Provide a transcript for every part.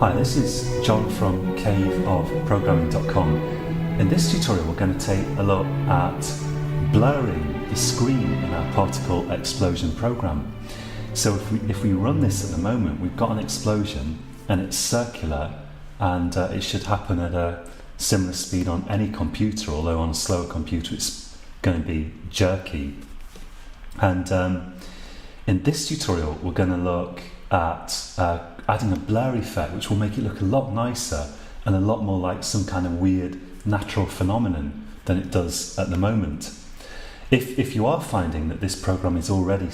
Hi, this is John from caveofprogramming.com. In this tutorial we're going to take a look at blurring the screen in our particle explosion program. So if we run this at the moment, we've got an explosion and it's circular, and it should happen at a similar speed on any computer, although on a slower computer it's going to be jerky. And in this tutorial we're going to look at adding a blur effect, which will make it look a lot nicer and a lot more like some kind of weird natural phenomenon than it does at the moment. If you are finding that this program is already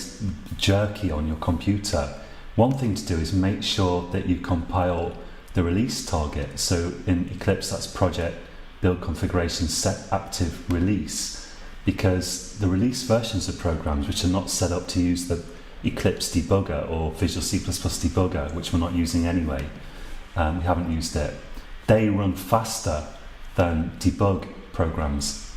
jerky on your computer, one thing to do is make sure that you compile the release target. So in Eclipse, that's project build configuration set active release, because the release versions of programs which are not set up to use the Eclipse debugger or Visual C++ debugger, which we're not using anyway, we haven't used it, they run faster than debug programs.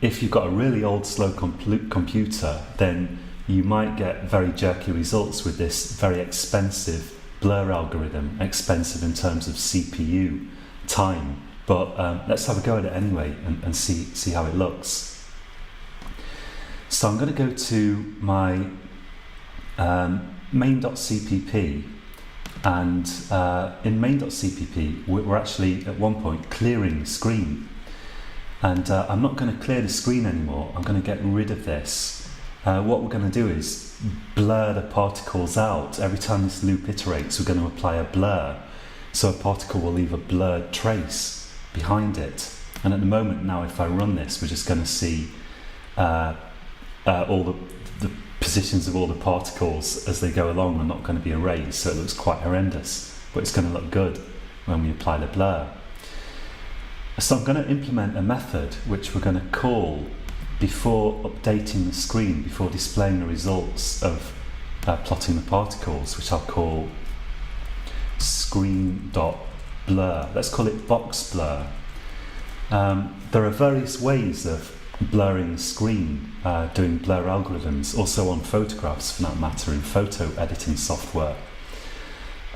If you've got a really old slow computer, then you might get very jerky results with this very expensive blur algorithm, expensive in terms of CPU time, but let's have a go at it anyway and see how it looks. So I'm going to go to my main.cpp, and in main.cpp we're actually at one point clearing the screen, and I'm not going to clear the screen anymore. I'm going to get rid of this. What we're going to do is blur the particles out. Every time this loop iterates, we're going to apply a blur, so a particle will leave a blurred trace behind it. And at the moment now, if I run this, we're just going to see all the positions of all the particles as they go along are not going to be erased, so it looks quite horrendous, but it's going to look good when we apply the blur. So I'm going to implement a method which we're going to call before updating the screen, before displaying the results of plotting the particles, which I'll call screen.blur. Let's call it box blur. There are various ways of blurring the screen, doing blur algorithms, also on photographs for that matter, in photo editing software.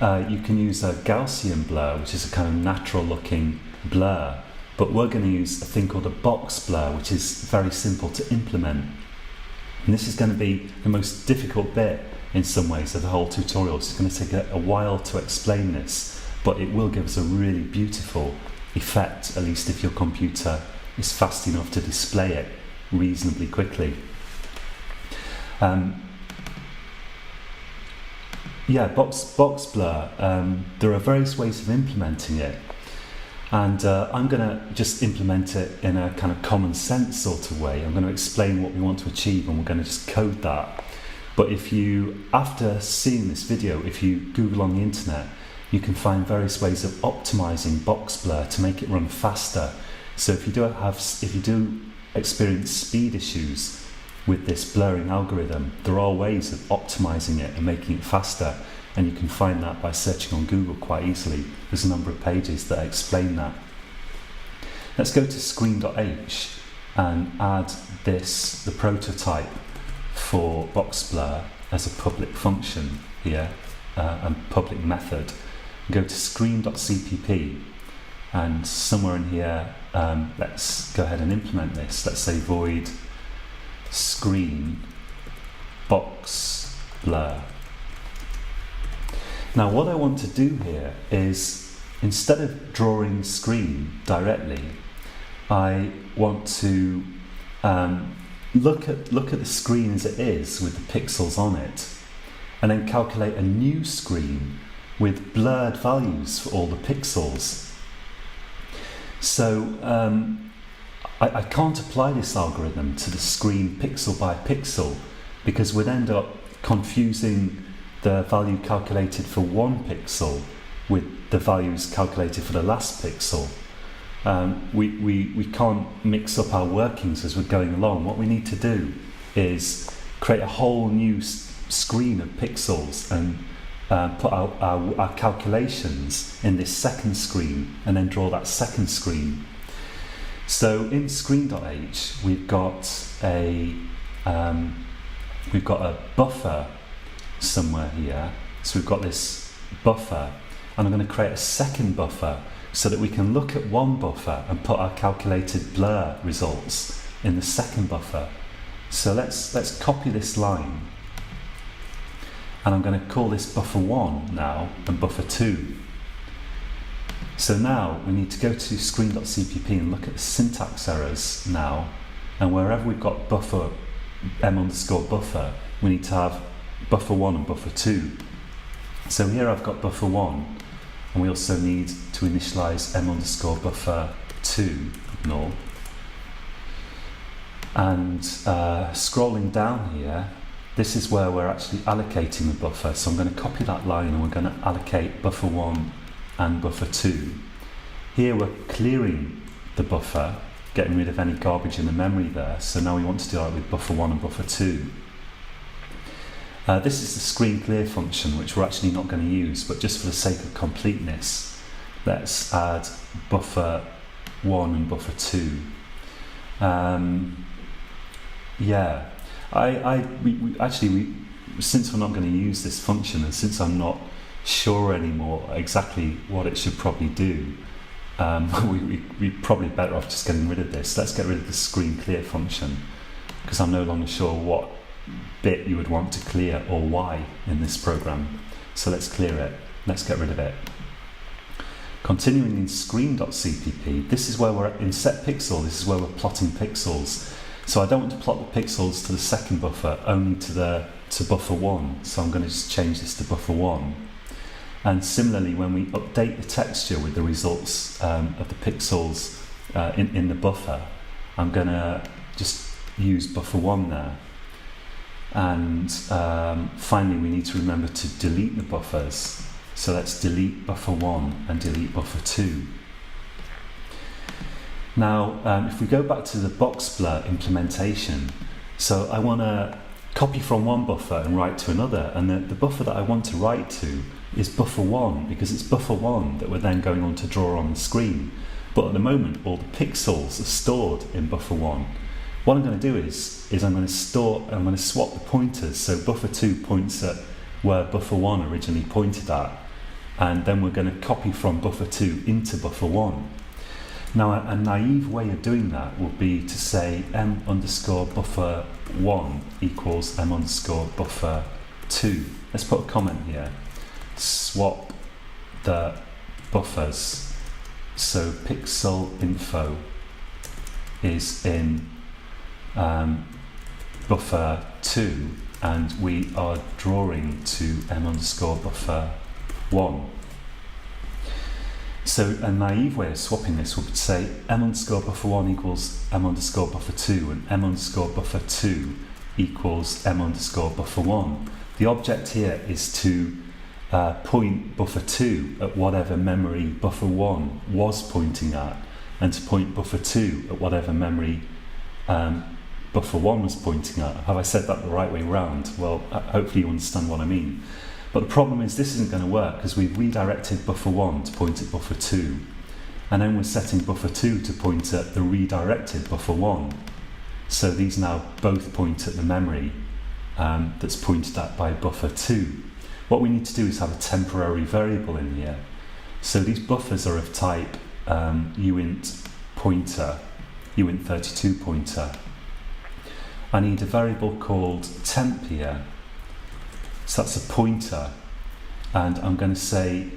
You can use a Gaussian blur, which is a kind of natural looking blur, but we're going to use a thing called a box blur, which is very simple to implement. And this is going to be the most difficult bit in some ways of the whole tutorial. It's going to take a while to explain this, but it will give us a really beautiful effect, at least if your computer is fast enough to display it reasonably quickly. Box blur, there are various ways of implementing it, and I'm going to just implement it in a kind of common sense sort of way. I'm going to explain what we want to achieve, and we're going to just code that. But if you, after seeing this video, if you Google on the internet, you can find various ways of optimizing box blur to make it run faster. So if you do experience speed issues with this blurring algorithm, there are ways of optimizing it and making it faster, and you can find that by searching on Google quite easily. There's a number of pages that explain that. Let's go to screen.h and add the prototype for box blur as a public function here, a public method. Go to screen.cpp, and somewhere in here, let's go ahead and implement this. Let's say void screen box blur. Now what I want to do here is, instead of drawing the screen directly, I want to look at the screen as it is with the pixels on it, and then calculate a new screen with blurred values for all the pixels. So I can't apply this algorithm to the screen pixel by pixel, because we'd end up confusing the value calculated for one pixel with the values calculated for the last pixel. We can't mix up our workings as we're going along. What we need to do is create a whole new screen of pixels and put our calculations in this second screen, and then draw that second screen. So in screen.h we've got a buffer somewhere here. So we've got this buffer, and I'm going to create a second buffer so that we can look at one buffer and put our calculated blur results in the second buffer. So let's copy this line, and I'm going to call this buffer 1 now and buffer 2. So now we need to go to screen.cpp and look at the syntax errors now, and wherever we've got buffer m_buffer, we need to have buffer 1 and buffer 2. So here I've got buffer 1, and we also need to initialize m_buffer 2, ignore. And scrolling down here, this is where we're actually allocating the buffer. So I'm going to copy that line and we're going to allocate buffer 1 and buffer 2. Here we're clearing the buffer, getting rid of any garbage in the memory there. So now we want to do that with buffer 1 and buffer 2. This is the screen clear function, which we're actually not going to use, but just for the sake of completeness, let's add buffer 1 and buffer 2. Since we're not going to use this function, and since I'm not sure anymore exactly what it should probably do, we're probably better off just getting rid of this. Let's get rid of the screen clear function, because I'm no longer sure what bit you would want to clear or why in this program. So let's clear it. Let's get rid of it. Continuing in screen.cpp, this is where we're in set pixel. This is where we're plotting pixels. So I don't want to plot the pixels to the second buffer, only to buffer 1. So I'm going to just change this to buffer 1. And similarly, when we update the texture with the results of the pixels in the buffer, I'm going to just use buffer 1 there. And finally, we need to remember to delete the buffers. So let's delete buffer 1 and delete buffer 2. Now, if we go back to the box blur implementation, so I want to copy from one buffer and write to another, and the buffer that I want to write to is buffer 1, because it's buffer 1 that we're then going on to draw on the screen. But at the moment, all the pixels are stored in buffer 1. What I'm going to do is I'm going to swap the pointers. So buffer 2 points at where buffer 1 originally pointed at, and then we're going to copy from buffer 2 into buffer 1. Now, a naive way of doing that would be to say m_buffer 1 equals m_buffer 2. Let's put a comment here. Swap the buffers. So pixel info is in buffer 2, and we are drawing to m_buffer 1. So a naive way of swapping this would say m_buffer 1 equals m_buffer 2, and m_buffer 2 equals m_buffer 1. The object here is to point buffer 2 at whatever memory buffer 1 was pointing at, and to point buffer 2 at whatever memory buffer 1 was pointing at. Have I said that the right way round? Well, hopefully you understand what I mean. But the problem is this isn't going to work, because we've redirected buffer 1 to point at buffer 2, and then we're setting buffer 2 to point at the redirected buffer 1. So these now both point at the memory that's pointed at by buffer 2. What we need to do is have a temporary variable in here. So these buffers are of type uint pointer, uint32 pointer. I need a variable called temp here. So that's a pointer, and I'm going to say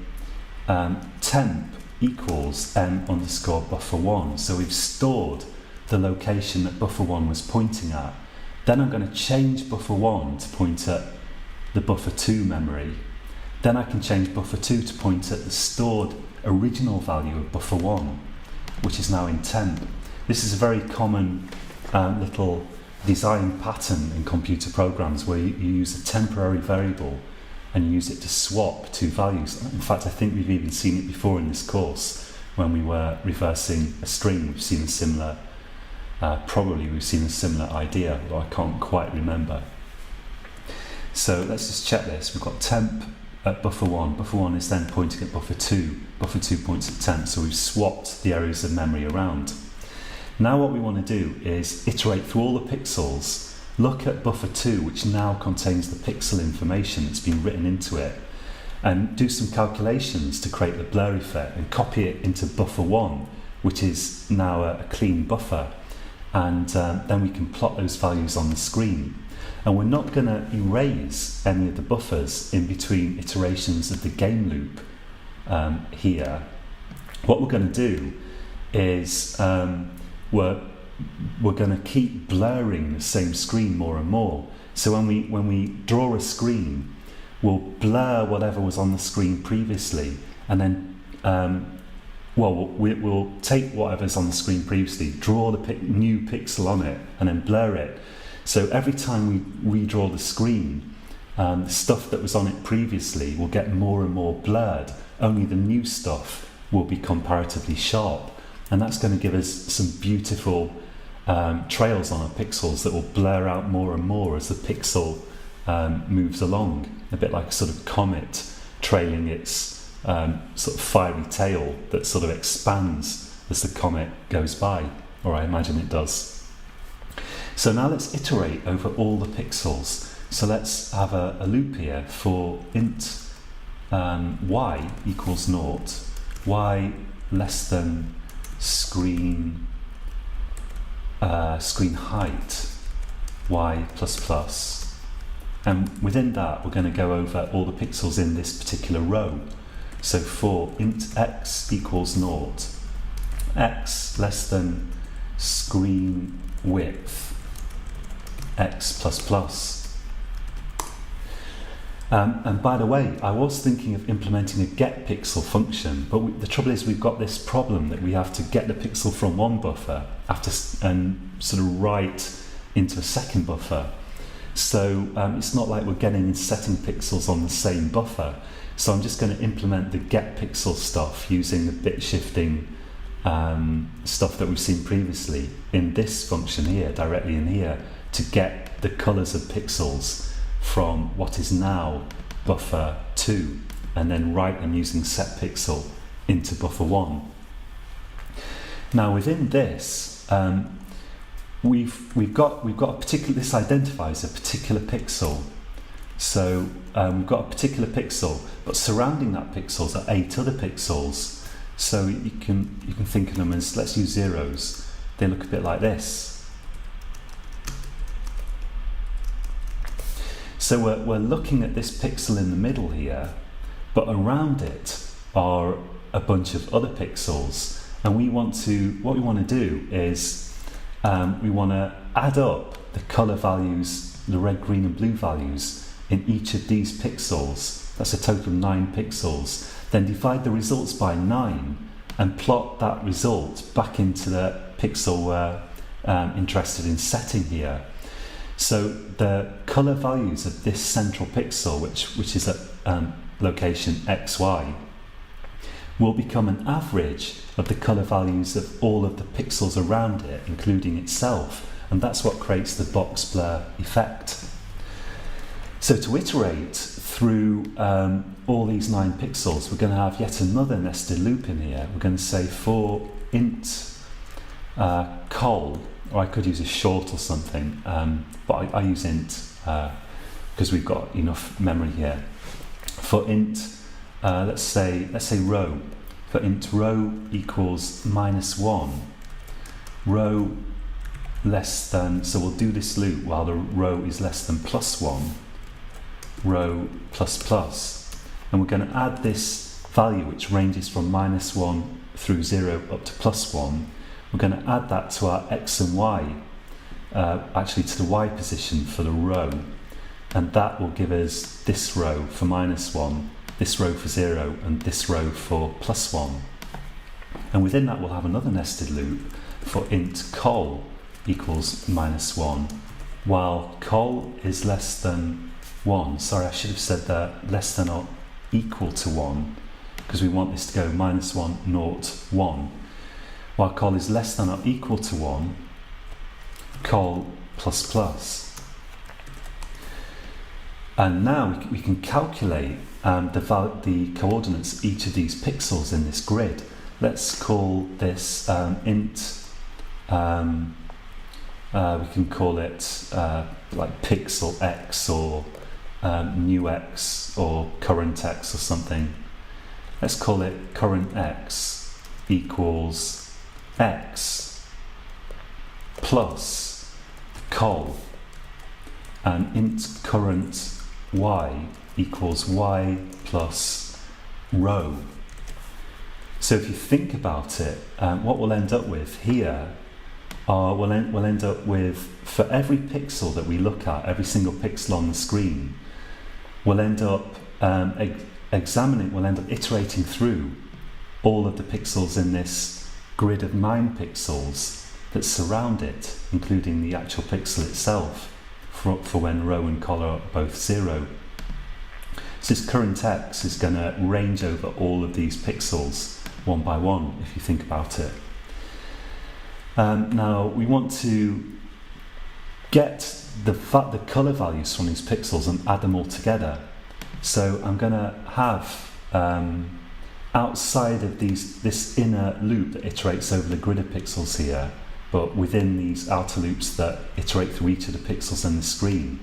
temp equals m_buffer 1. So we've stored the location that buffer 1 was pointing at. Then I'm going to change buffer 1 to point at the buffer 2 memory. Then I can change buffer 2 to point at the stored original value of buffer 1, which is now in temp. This is a very common little design pattern in computer programs, where you use a temporary variable and you use it to swap two values. In fact, I think we've even seen it before in this course when we were reversing a string. We've seen a similar, probably we've seen a similar idea, although I can't quite remember. So let's just check this. We've got temp at buffer 1. Buffer 1 is then pointing at buffer 2. Buffer 2 points at temp, so we've swapped the areas of memory around. Now what we want to do is iterate through all the pixels, look at buffer 2, which now contains the pixel information that's been written into it, and do some calculations to create the blur effect and copy it into buffer 1, which is now a clean buffer, and then we can plot those values on the screen. And we're not going to erase any of the buffers in between iterations of the game loop here. What we're going to do is we're going to keep blurring the same screen more and more. So when we draw a screen, we'll blur whatever was on the screen previously, and then we'll take whatever's on the screen previously, draw the new pixel on it, and then blur it. So every time we redraw the screen, the stuff that was on it previously will get more and more blurred. Only the new stuff will be comparatively sharp, and that's going to give us some beautiful trails on our pixels that will blur out more and more as the pixel moves along, a bit like a sort of comet trailing its sort of fiery tail that sort of expands as the comet goes by, or I imagine it does. So now let's iterate over all the pixels. So let's have a loop here for int y equals 0, y less than screen height, y plus plus. And within that, we're going to go over all the pixels in this particular row. So for int x equals 0, x less than screen width, x plus plus. And by the way, I was thinking of implementing a get pixel function, but the trouble is we've got this problem that we have to get the pixel from one buffer and sort of write into a second buffer. So it's not like we're getting and setting pixels on the same buffer. So I'm just going to implement the get pixel stuff using the bit shifting stuff that we've seen previously in this function here, directly in here, to get the colors of pixels from what is now buffer 2, and then write them using set pixel into buffer 1. Now within this, we've got a particular, this identifies a particular pixel. So we've got a particular pixel, but surrounding that pixels are 8 other pixels. So you can think of them as, let's use zeros. They look a bit like this. So we're looking at this pixel in the middle here, but around it are a bunch of other pixels, and what we want to do is we want to add up the color values, the red, green and blue values in each of these pixels. That's a total of 9 pixels. Then divide the results by 9 and plot that result back into the pixel we're interested in setting here. So the color values of this central pixel, which is at location xy, will become an average of the color values of all of the pixels around it, including itself, and that's what creates the box blur effect. So to iterate through all these 9 pixels, we're going to have yet another nested loop in here. We're going to say for int col, or I could use a short or something, but I use int because we've got enough memory here. For int, let's say row. For int row equals -1, row less than, so we'll do this loop while the row is less than +1, row plus plus, and we're going to add this value which ranges from -1 through 0 up to +1. We're going to add that to our x and y, actually to the y position for the row, and that will give us this row for -1, this row for 0, and this row for +1. And within that we'll have another nested loop for int col equals -1, while col is less than 1. Sorry, I should have said that less than or equal to 1, because we want this to go -1, 0, 1. While col is less than or equal to 1, col plus plus. And now we can calculate the coordinates of each of these pixels in this grid. Let's call this int, we can call it like pixel x or new x or current x or something. Let's call it current x equals x plus col, and int current y equals y plus row. So if you think about it, what we'll end up with here we'll end up with, for every pixel that we look at, every single pixel on the screen, we'll end up we'll end up iterating through all of the pixels in this grid of 9 pixels that surround it, including the actual pixel itself, for when row and col are both 0. So this current x is going to range over all of these pixels one by one, if you think about it. Now we want to get the colour values from these pixels and add them all together. So I'm going to have outside of this inner loop that iterates over the grid of pixels here, but within these outer loops that iterate through each of the pixels on the screen,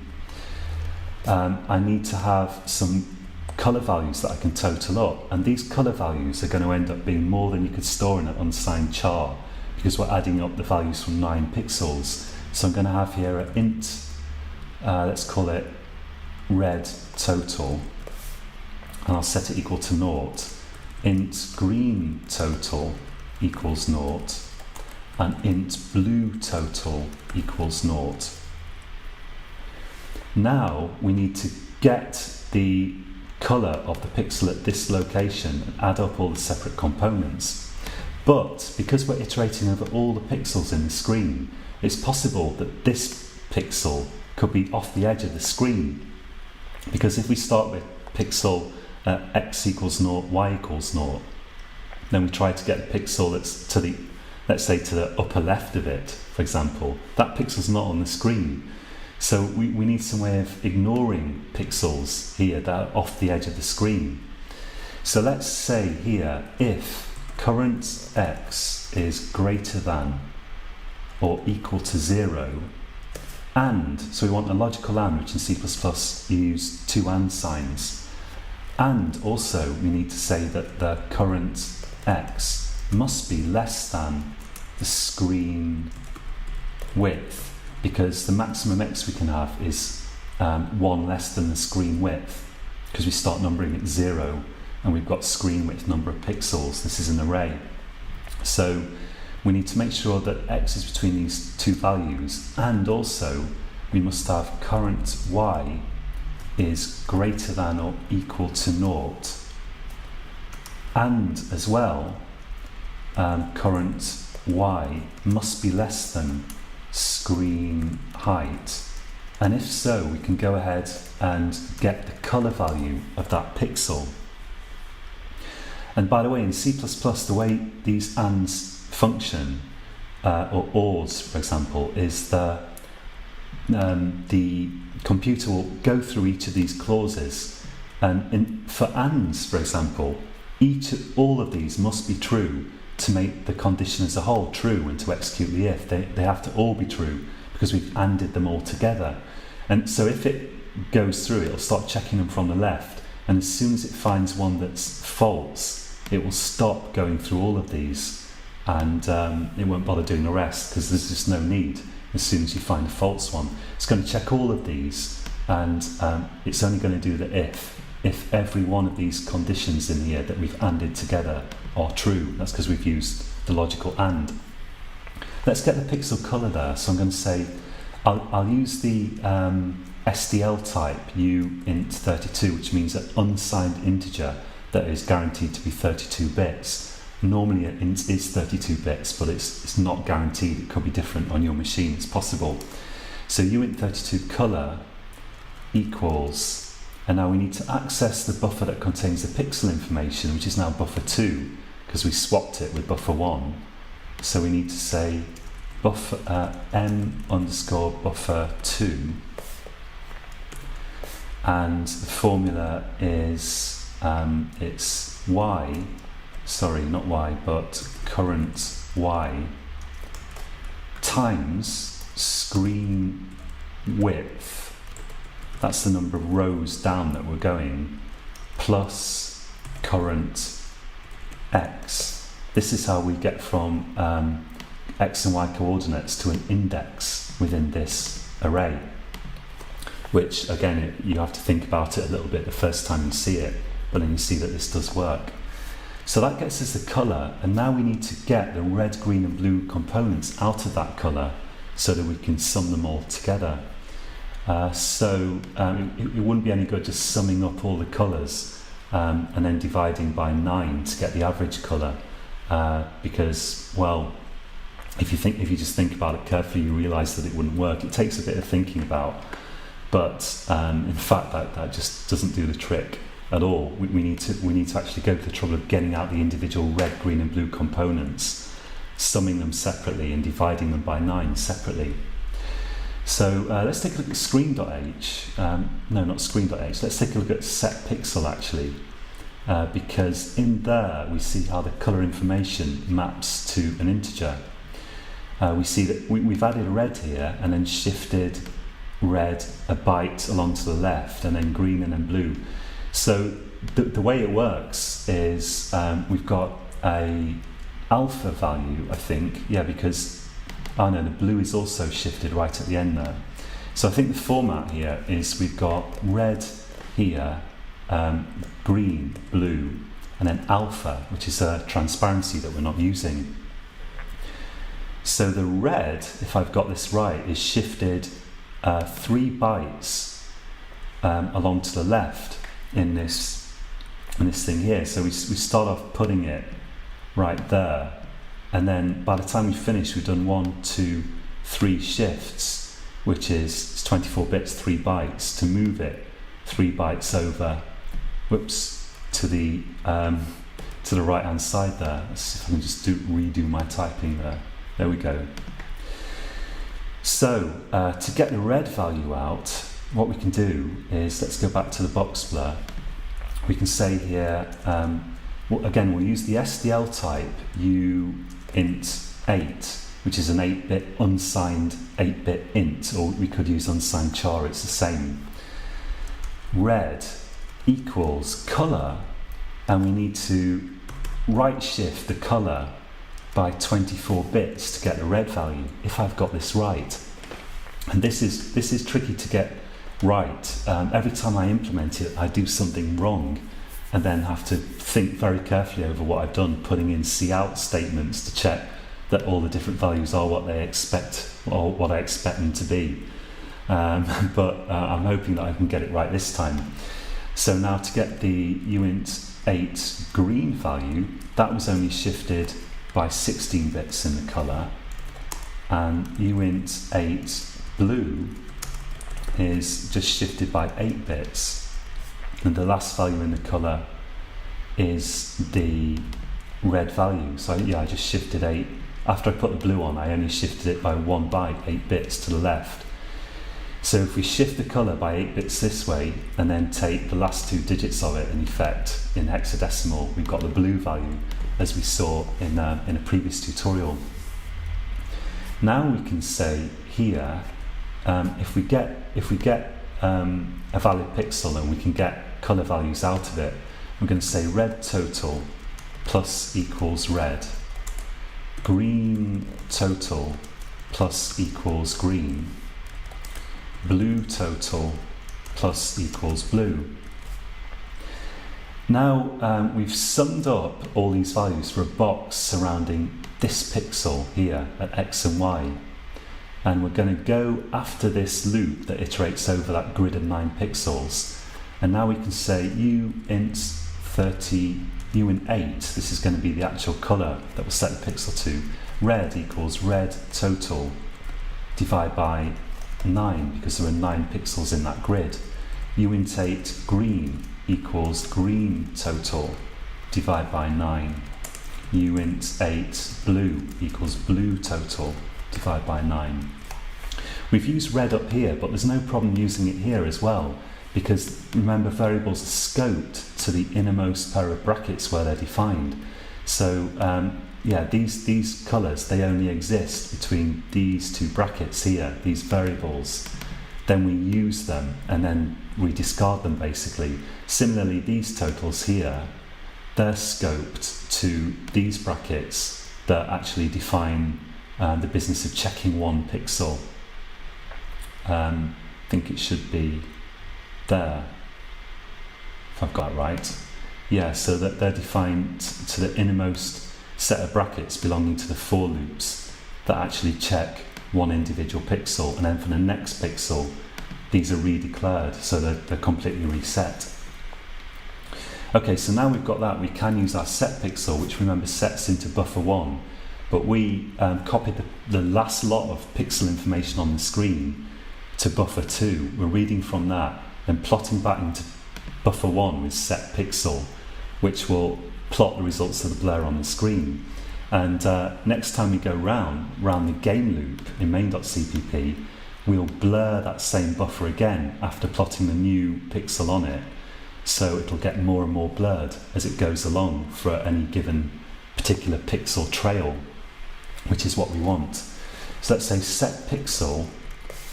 I need to have some colour values that I can total up, and these colour values are going to end up being more than you could store in an unsigned char, because we're adding up the values from 9 pixels. So I'm going to have here an int, let's call it red total, and I'll set it equal to 0. Int green total equals 0, and int blue total equals 0. Now we need to get the colour of the pixel at this location and add up all the separate components. But because we're iterating over all the pixels in the screen, it's possible that this pixel could be off the edge of the screen. Because if we start with pixel x equals 0, y equals 0, then we try to get a pixel that's to the, let's say, to the upper left of it, for example, that pixel's not on the screen. So we need some way of ignoring pixels here that are off the edge of the screen. So let's say here, if current x is greater than or equal to 0, and, so we want a logical and, which in C++ you use 2 and signs, and also we need to say that the current x must be less than the screen width, because the maximum x we can have is 1 less than the screen width, because we start numbering at 0 and we've got screen width number of pixels. This is an array. So we need to make sure that x is between these 2 values, and also we must have current y is greater than or equal to 0, and as well current y must be less than screen height. And if so, we can go ahead and get the colour value of that pixel. And by the way, in C++, the way these ands function, or ors, for example, is the computer will go through each of these clauses, and for ands, for example, all of these must be true to make the condition as a whole true and to execute the if. They have to all be true because we've anded them all together. And so if it goes through, it'll start checking them from the left, and as soon as it finds one that's false, it will stop going through all of these, and it won't bother doing the rest because there's just no need. As soon as you find a false one, it's going to check all of these, and it's only going to do the if every one of these conditions in here that we've anded together are true. That's because we've used the logical and. Let's get the pixel color there. So I'm going to say I'll use the SDL type uint32, which means an unsigned integer that is guaranteed to be 32 bits. Normally an int is 32 bits, but it's not guaranteed. It could be different on your machine. It's possible. So uint32 color equals, and now we need to access the buffer that contains the pixel information, which is now buffer 2, because we swapped it with buffer 1. So we need to say buffer m underscore buffer 2, and the formula is it's y, sorry, not y, but current y times screen width that's the number of rows down that we're going, plus current x. This is how we get from x and y coordinates to an index within this array, which again, you have to think about it a little bit the first time you see it, but then you see that this does work. So that gets us the colour, and now we need to get the red, green and blue components out of that colour so that we can sum them all together. It wouldn't be any good just summing up all the colours and then dividing by 9 to get the average colour, because, well, if you just think about it carefully, you realise that it wouldn't work. It takes a bit of thinking about, but in fact that just doesn't do the trick at all. We need to actually go to the trouble of getting out the individual red, green and blue components, summing them separately and dividing them by 9 separately. So let's take a look at screen.h. No, not screen.h. Let's take a look at setPixel actually, because in there we see how the colour information maps to an integer. We see that we've added red here and then shifted red a byte along to the left, and then green and then blue. So the way it works is we've got a alpha value, I think, yeah, because the blue is also shifted right at the end there. So I think the format here is we've got red here, green, blue, and then alpha, which is a transparency that we're not using. So the red, if I've got this right, is shifted 3 bytes along to the left in this thing here. So we start off putting it right there, and then by the time we finish, we've done 1, 2, 3 shifts, which is it's 24 bits, 3 bytes to move it 3 bytes over. To the right hand side there. Let's see if I can just redo my typing there. There we go. So to get the red value out, what we can do is, let's go back to the box blur. We can say here, again, we'll use the SDL type uint8, which is an 8-bit unsigned 8-bit int, or we could use unsigned char, it's the same. Red equals colour, and we need to right shift the colour by 24 bits to get the red value, if I've got this right. And this is tricky to get right. Every time I implement it, I do something wrong and then have to think very carefully over what I've done, putting in cout statements to check that all the different values are what they expect, or what I expect them to be. But I'm hoping that I can get it right this time. So now to get the uint8 green value, that was only shifted by 16 bits in the colour, and uint8 blue is just shifted by 8 bits, and the last value in the colour is the red value. So yeah, I just shifted 8. After I put the blue on, I only shifted it by 1 byte, 8 bits to the left. So if we shift the colour by 8 bits this way and then take the last 2 digits of it, in effect, in hexadecimal, we've got the blue value, as we saw in a previous tutorial. Now we can say here, if we get a valid pixel and we can get colour values out of it, we're going to say red total plus equals red, green total plus equals green, blue total plus equals blue. Now we've summed up all these values for a box surrounding this pixel here at x and y, and we're going to go after this loop that iterates over that grid of 9 pixels, and now we can say uint8, this is going to be the actual colour that we'll set the pixel to, red equals red total divided by 9, because there are 9 pixels in that grid. uint8 green equals green total divided by 9. uint8 blue equals blue total divided by 9. We've used red up here, but there's no problem using it here as well, because remember, variables are scoped to the innermost pair of brackets where they're defined. So yeah, these colours, they only exist between these 2 brackets here, these variables. then we use them, and then we discard them basically. Similarly, these totals here, they're scoped to these brackets that actually define the business of checking one pixel. I think it should be there, if I've got it right. Yeah, so that they're defined to the innermost set of brackets belonging to the for loops that actually check one individual pixel, and then for the next pixel these are redeclared, so they're completely reset. Okay, so now we've got that, we can use our set pixel, which remember sets into buffer 1, but we copied the last lot of pixel information on the screen to buffer 2. We're reading from that, then plotting back into buffer 1 with set pixel, which will plot the results of the blur on the screen. And next time we go round the game loop in main.cpp, we'll blur that same buffer again after plotting the new pixel on it, so it'll get more and more blurred as it goes along for any given particular pixel trail, which is what we want. So let's say set pixel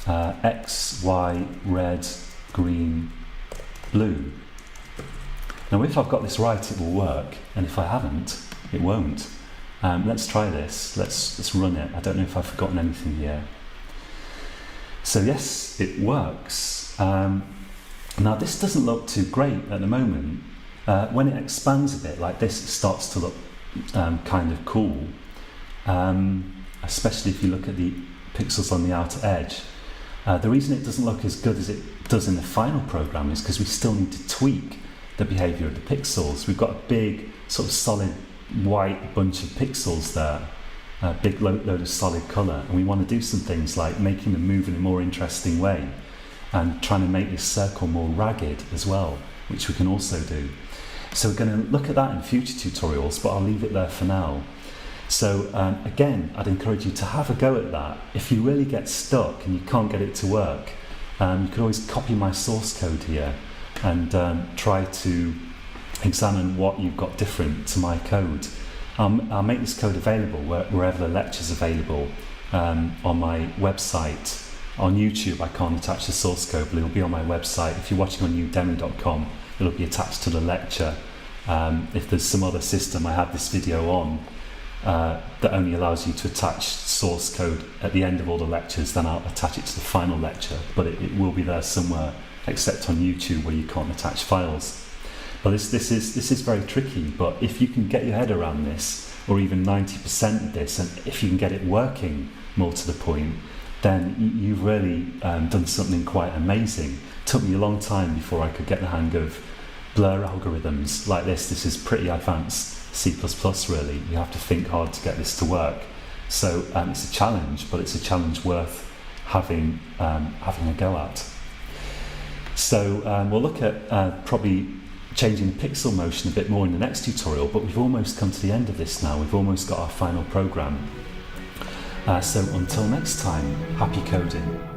X, Y, red, green, blue. Now if I've got this right, it will work, and if I haven't, it won't. Let's try this. Let's run it. I don't know if I've forgotten anything here. So yes, it works. Now this doesn't look too great at the moment. When it expands a bit like this, it starts to look kind of cool, especially if you look at the pixels on the outer edge. The reason it doesn't look as good as it does in the final program is because we still need to tweak the behaviour of the pixels. We've got a big sort of solid white bunch of pixels there, a big load of solid colour, and we want to do some things like making them move in a more interesting way and trying to make this circle more ragged as well, which we can also do. So we're going to look at that in future tutorials, but I'll leave it there for now. So again, I'd encourage you to have a go at that. If you really get stuck and you can't get it to work, you can always copy my source code here and try to examine what you've got different to my code. I'll make this code available wherever the lecture's available on my website. On YouTube I can't attach the source code, but it'll be on my website. If you're watching on noobdemo.com, it'll be attached to the lecture. If there's some other system I have this video on that only allows you to attach source code at the end of all the lectures, then I'll attach it to the final lecture, but it will be there somewhere, except on YouTube where you can't attach files. But this is very tricky, but if you can get your head around this, or even 90% of this, and if you can get it working more to the point, then you've really done something quite amazing. It took me a long time before I could get the hang of blur algorithms like this. This is pretty advanced C++ really. You have to think hard to get this to work. So it's a challenge, but it's a challenge worth having a go at. So we'll look at probably changing the pixel motion a bit more in the next tutorial, but we've almost come to the end of this now. We've almost got our final program. So until next time, happy coding.